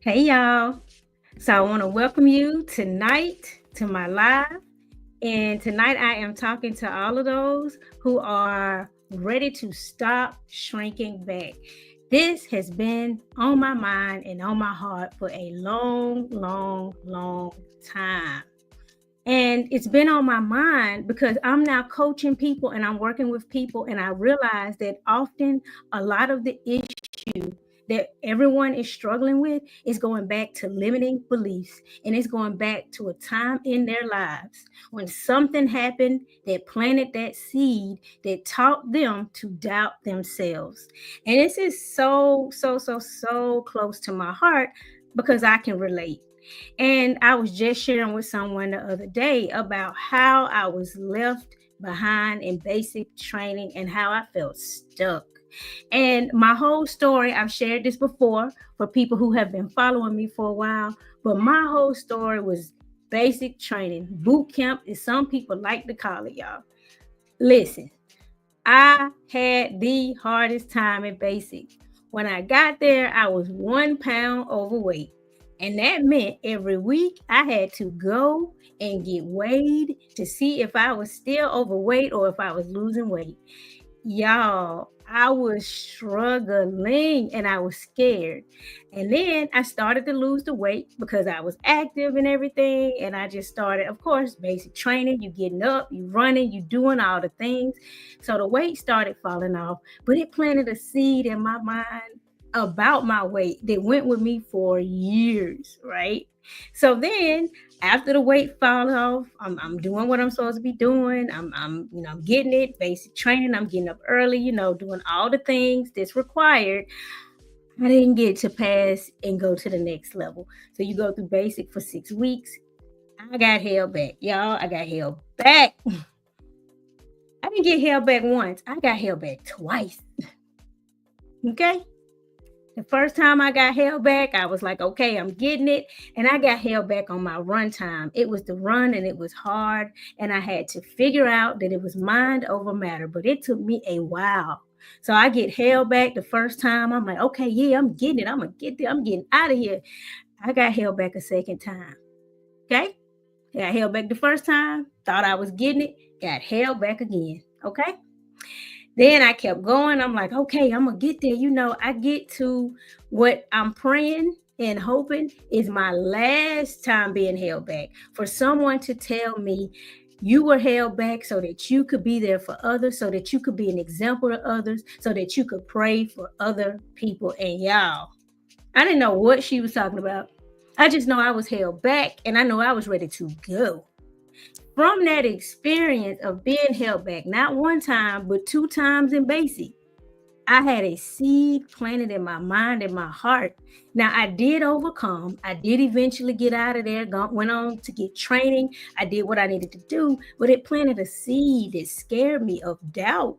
Hey y'all. So I want to welcome you tonight to my live. And tonight I am talking to all of those who are ready to stop shrinking back. This has been on my mind and on my heart for a long time. And it's been on my mind because I'm now coaching people and I'm working with people. And I realize that often a lot of the issue that everyone is struggling with is going back to limiting beliefs. And it's going back to a time in their lives when something happened that planted that seed that taught them to doubt themselves. And this is so close to my heart because I can relate. And I was just sharing with someone the other day about how I was left behind in basic training and how I felt stuck. And my whole story, I've shared this before for people who have been following me for a while, but my whole story was basic training, boot camp, as some people like to call it, y'all. Listen, I had the hardest time at basic. When I got there, I was 1 pound overweight. And that meant every week I had to go and get weighed to see if I was still overweight or if I was losing weight. Y'all, I was struggling and I was scared. And then I started to lose the weight because I was active and everything. And I just started, of course, basic training. You getting up, you running, you doing all the things. So the weight started falling off, but it planted a seed in my mind about my weight that went with me for years, right? So then after the weight fall off, I'm doing what I'm supposed to be doing. I'm getting it, basic training. I'm getting up early, doing all the things that's required. I didn't get to pass and go to the next level. So you go through basic for 6 weeks. I got held back, y'all. I got held back. I didn't get held back once. I got held back twice. Okay. The first time I got held back, I was like, okay, I'm getting it. And I got held back on my run time. It was the run and it was hard. And I had to figure out that it was mind over matter. But it took me a while. So I get held back the first time. I'm like, okay, yeah, I'm getting it. I'm going to get there. I'm getting out of here. I got held back a second time. Okay. I got held back the first time. Thought I was getting it. Got held back again. Okay. Then I kept going. I'm like, okay, I'm going to get there. I get to what I'm praying and hoping is my last time being held back. For someone to tell me you were held back so that you could be there for others, so that you could be an example to others, so that you could pray for other people. And y'all, I didn't know what she was talking about. I just know I was held back and I know I was ready to go. From that experience of being held back, not one time, but 2 times in basic, I had a seed planted in my mind and my heart. Now, I did overcome. I did eventually get out of there, went on to get training. I did what I needed to do, but it planted a seed that scared me of doubt.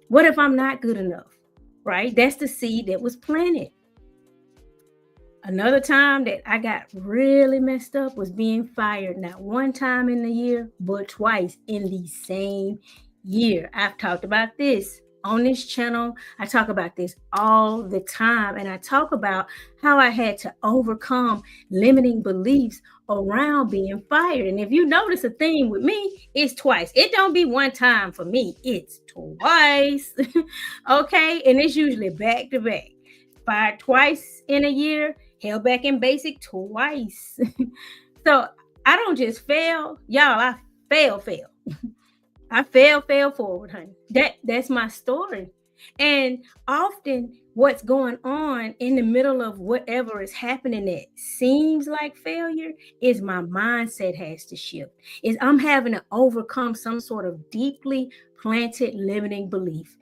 What if I'm not good enough? Right? That's the seed that was planted. Another time that I got really messed up was being fired, not one time in the year, but twice in the same year. I've talked about this on this channel. I talk about this all the time. And I talk about how I had to overcome limiting beliefs around being fired. And if you notice a theme with me, it's twice. It don't be one time for me. It's twice. Okay. And it's usually back to back. Fired twice in a year, held back in basic twice. So I don't just fail, y'all. I fail. I fail forward, honey. That's my story. And often what's going on in the middle of whatever is happening that seems like failure is my mindset has to shift. Is I'm having to overcome some sort of deeply planted limiting belief.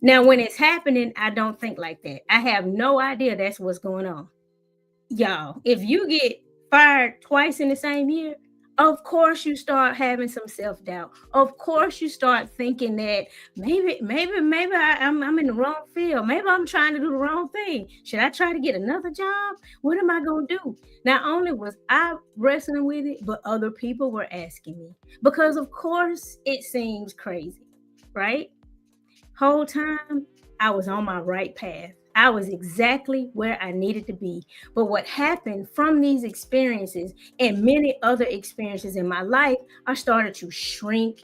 Now, when it's happening, I don't think like that. I have no idea that's what's going on. Y'all, if you get fired twice in the same year, of course you start having some self-doubt. Of course you start thinking that maybe I'm in the wrong field. Maybe I'm trying to do the wrong thing. Should I try to get another job? What am I going to do? Not only was I wrestling with it, but other people were asking me because of course it seems crazy, right? Whole time I was on my right path. I was exactly where I needed to be. But what happened from these experiences and many other experiences in my life, I started to shrink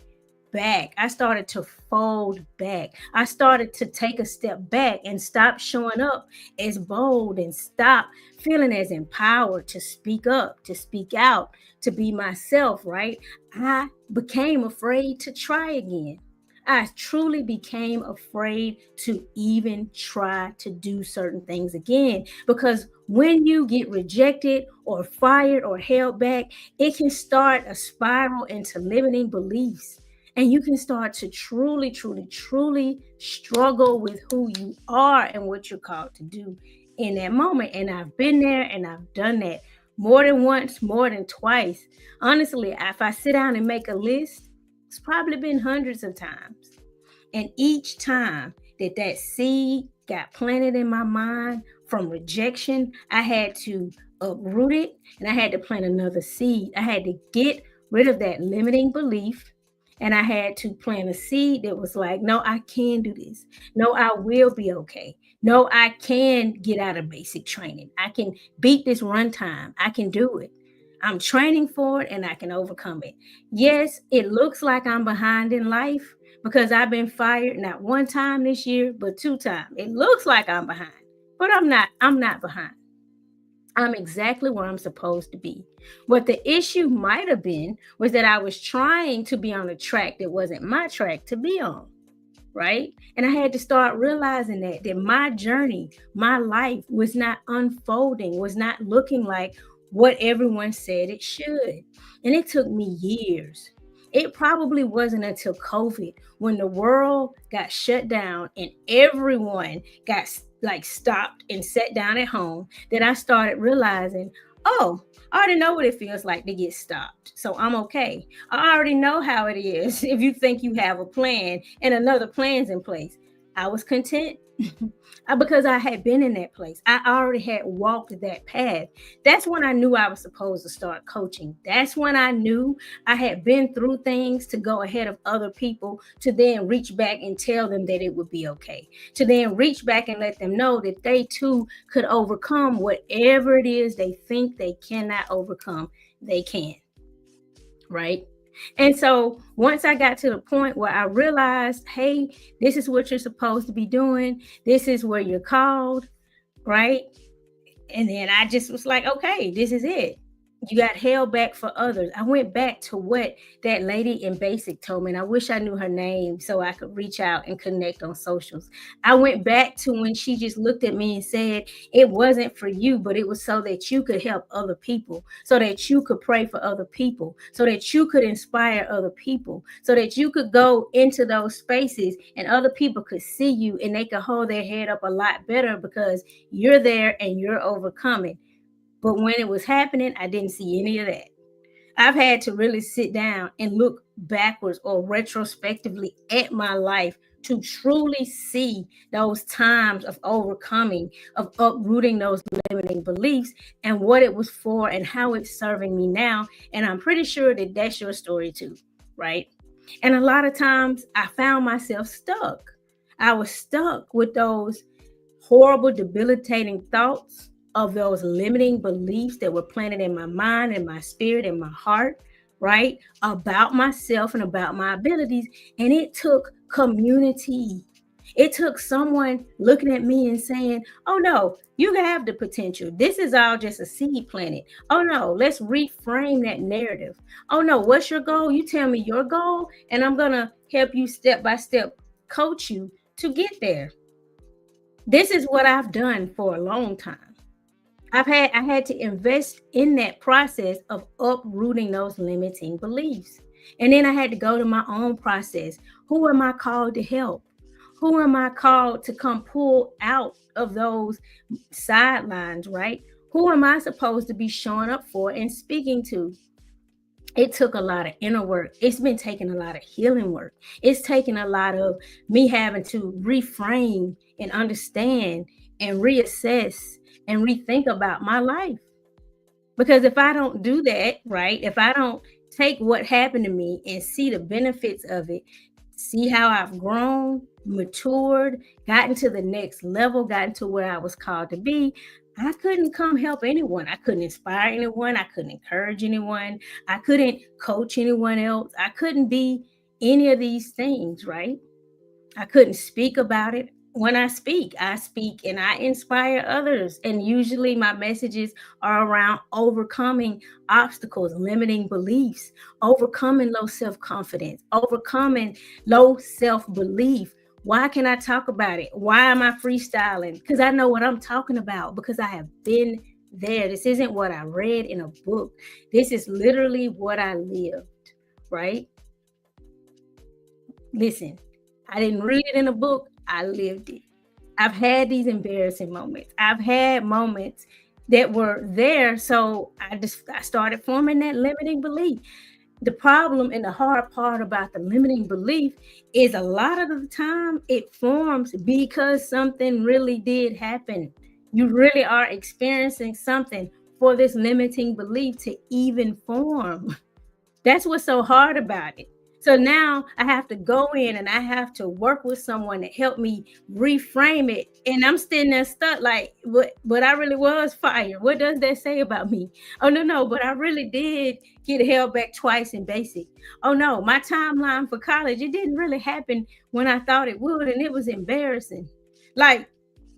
back. I started to fold back. I started to take a step back and stop showing up as bold and stop feeling as empowered to speak up, to speak out, to be myself, right? I became afraid to try again. I truly became afraid to even try to do certain things again because when you get rejected or fired or held back, it can start a spiral into limiting beliefs. And you can start to truly, truly, truly struggle with who you are and what you're called to do in that moment. And I've been there and I've done that more than once, more than twice. Honestly, if I sit down and make a list, it's probably been hundreds of times. And each time that seed got planted in my mind from rejection, I had to uproot it and I had to plant another seed. I had to get rid of that limiting belief. And I had to plant a seed that was like, no, I can do this. No, I will be okay. No, I can get out of basic training. I can beat this run time. I can do it. I'm training for it and I can overcome it. Yes, it looks like I'm behind in life because I've been fired not one time this year, but 2 times. It looks like I'm behind, but I'm not. I'm not behind. I'm exactly where I'm supposed to be. What the issue might have been was that I was trying to be on a track that wasn't my track to be on, right? And I had to start realizing that my journey, my life was not unfolding, was not looking like what everyone said it should. And it took me years. It probably wasn't until COVID when the world got shut down and everyone got like stopped and sat down at home that I started realizing, oh, I already know what it feels like to get stopped. So I'm okay. I already know how it is if you think you have a plan and another plan's in place. I was content because I had been in that place. I already had walked that path. That's when I knew I was supposed to start coaching. That's when I knew I had been through things to go ahead of other people to then reach back and tell them that it would be okay. To then reach back and let them know that they too could overcome whatever it is they think they cannot overcome. They can. Right? And so once I got to the point where I realized, hey, this is what you're supposed to be doing. This is where you're called, right? And then I just was like, okay, this is it. You got held back for others. I went back to what that lady in basic told me, and I wish I knew her name so I could reach out and connect on socials. I went back to when she just looked at me and said, it wasn't for you, but it was so that you could help other people, so that you could pray for other people, so that you could inspire other people, so that you could go into those spaces and other people could see you and they could hold their head up a lot better because you're there and you're overcoming. But when it was happening, I didn't see any of that. I've had to really sit down and look backwards or retrospectively at my life to truly see those times of overcoming, of uprooting those limiting beliefs and what it was for and how it's serving me now. And I'm pretty sure that that's your story too, right? And a lot of times I found myself stuck. I was stuck with those horrible, debilitating thoughts of those limiting beliefs that were planted in my mind and my spirit and my heart, right? About myself and about my abilities. And it took community. It took someone looking at me and saying, oh no, you have the potential. This is all just a seed planted. Oh no, let's reframe that narrative. Oh no, what's your goal? You tell me your goal and I'm going to help you step by step, coach you to get there. This is what I've done for a long time. I had to invest in that process of uprooting those limiting beliefs. And then I had to go to my own process. Who am I called to help? Who am I called to come pull out of those sidelines, right? Who am I supposed to be showing up for and speaking to? It took a lot of inner work. It's been taking a lot of healing work. It's taken a lot of me having to reframe and understand and reassess and rethink about my life. Because if I don't do that, right, if I don't take what happened to me and see the benefits of it, see how I've grown, matured, gotten to the next level, gotten to where I was called to be, I couldn't come help anyone. I couldn't inspire anyone. I couldn't encourage anyone. I couldn't coach anyone else. I couldn't be any of these things, right? I couldn't speak about it. When I speak and I inspire others. And usually my messages are around overcoming obstacles, limiting beliefs, overcoming low self confidence, overcoming low self belief. Why can I talk about it? Why am I freestyling? Because I know what I'm talking about, because I have been there. This isn't what I read in a book. This is literally what I lived, right? Listen, I didn't read it in a book. I lived it. I've had these embarrassing moments. I've had moments that were there. So I started forming that limiting belief. The problem and the hard part about the limiting belief is a lot of the time it forms because something really did happen. You really are experiencing something for this limiting belief to even form. That's what's so hard about it. So now I have to go in and I have to work with someone to help me reframe it. And I'm standing there stuck like, but I really was fired. What does that say about me? Oh, no, but I really did get held back twice in basic. Oh, no, my timeline for college, it didn't really happen when I thought it would. And it was embarrassing. Like,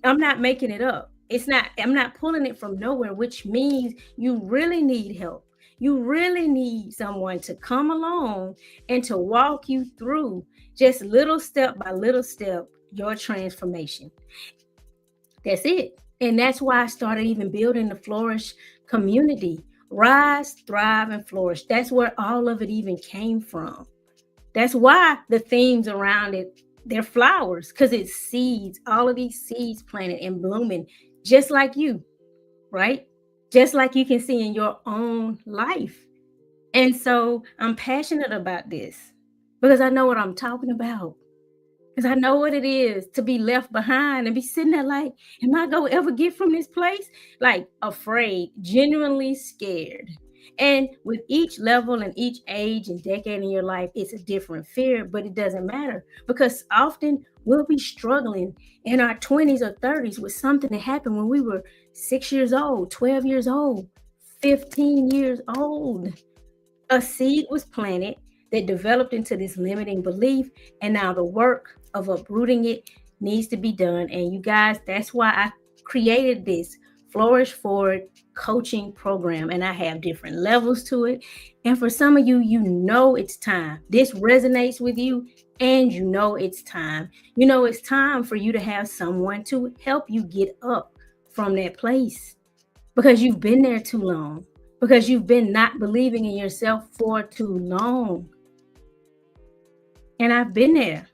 I'm not making it up. I'm not pulling it from nowhere, which means you really need help. You really need someone to come along and to walk you through just little step by little step, your transformation. That's it. And that's why I started even building the Flourish community. Rise, thrive, and flourish. That's where all of it even came from. That's why the themes around it, they're flowers, because it's seeds, all of these seeds planted and blooming, just like you, right? Just like you can see in your own life. And so I'm passionate about this because I know what I'm talking about. Because I know what it is to be left behind and be sitting there like, am I going to ever get from this place? Like afraid, genuinely scared. And with each level and each age and decade in your life, it's a different fear, but it doesn't matter because often we'll be struggling in our 20s or 30s with something that happened when we were 6 years old, 12 years old, 15 years old. A seed was planted that developed into this limiting belief, and now the work of uprooting it needs to be done. And you guys, that's why I created this Flourish Forward coaching program, and I have different levels to it. And for some of you, you know it's time. This resonates with you, and you know it's time. You know it's time for you to have someone to help you get up from that place because you've been there too long, because you've been not believing in yourself for too long. And I've been there.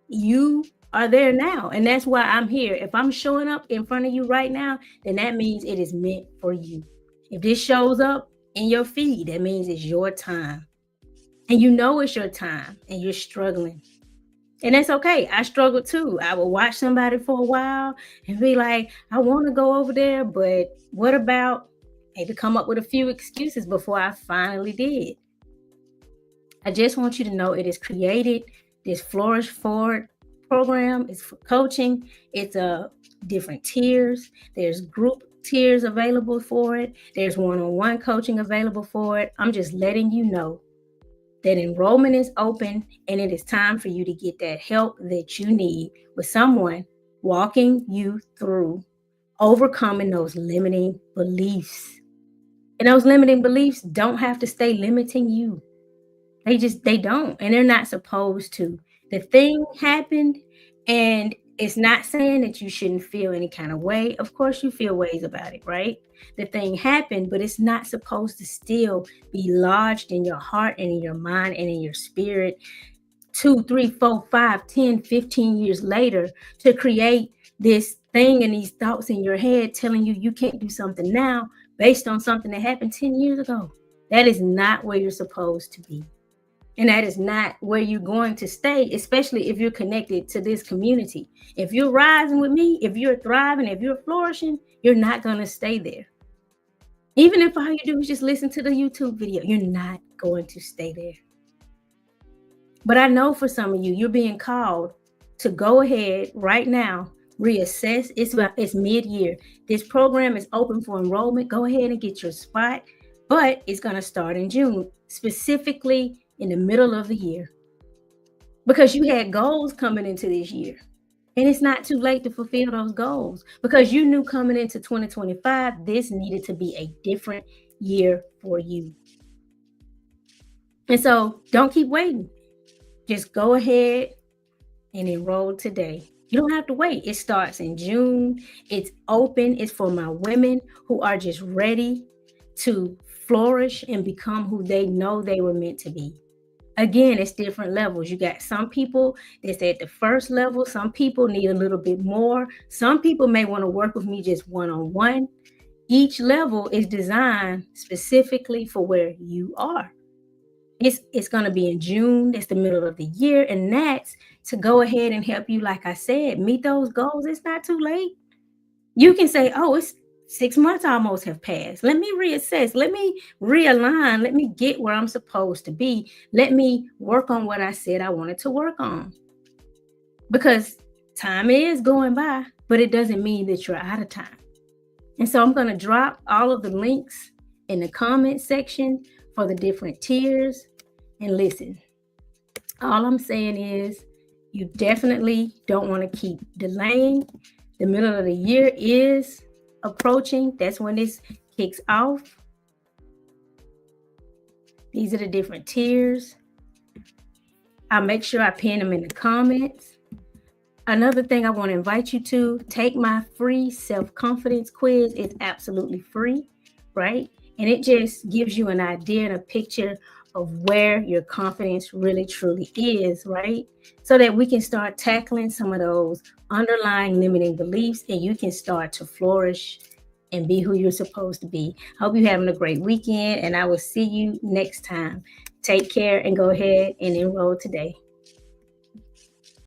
You are there now. And that's why I'm here. If I'm showing up in front of you right now, then that means it is meant for you. If this shows up in your feed, that means it's your time. And you know it's your time and you're struggling. And that's okay. I struggle too. I will watch somebody for a while and be like, I want to go over there, but what about maybe come up with a few excuses before I finally did. I just want you to know it is created. This Flourish Forward program is for coaching. It's different tiers. There's group tiers available for it. There's one-on-one coaching available for it. I'm just letting you know that enrollment is open and it is time for you to get that help that you need with someone walking you through overcoming those limiting beliefs. And those limiting beliefs don't have to stay limiting you. They don't, and they're not supposed to. The thing happened, and it's not saying that you shouldn't feel any kind of way. Of course you feel ways about it, right? The thing happened, but it's not supposed to still be lodged in your heart and in your mind and in your spirit 2, 3, 4, 5, 10, 15 years later to create this thing and these thoughts in your head telling you can't do something now based on something that happened 10 years ago. That is not where you're supposed to be. And that is not where you're going to stay, especially if you're connected to this community. If you're rising with me, if you're thriving, if you're flourishing, you're not going to stay there. Even if all you do is just listen to the YouTube video, you're not going to stay there. But I know for some of you, you're being called to go ahead right now, reassess. It's mid-year. This program is open for enrollment. Go ahead and get your spot, but it's going to start in June, specifically in the middle of the year, because you had goals coming into this year. And it's not too late to fulfill those goals, because you knew coming into 2025, this needed to be a different year for you. And so don't keep waiting. Just go ahead and enroll today. You don't have to wait. It starts in June. It's open. It's for my women who are just ready to flourish and become who they know they were meant to be. Again, it's different levels. You got some people that's at the first level. Some people need a little bit more. Some people may want to work with me just one-on-one. Each level is designed specifically for where you are. It's going to be in June. It's the middle of the year. And that's to go ahead and help you, like I said, meet those goals. It's not too late. You can say, oh, it's 6 months almost have passed. Let me reassess. Let me realign. Let me get where I'm supposed to be. Let me work on what I said I wanted to work on. Because time is going by, but it doesn't mean that you're out of time. And so I'm going to drop all of the links in the comment section for the different tiers. And listen, all I'm saying is you definitely don't want to keep delaying. The middle of the year is approaching. That's when this kicks off. These are the different tiers. I'll make sure I pin them in the comments. Another thing I want to invite you to, take my free self-confidence quiz. It's absolutely free, right? And it just gives you an idea and a picture of where your confidence really truly is, right? So that we can start tackling some of those underlying limiting beliefs and you can start to flourish and be who you're supposed to be. Hope you're having a great weekend, and I will see you next time. Take care and go ahead and enroll today.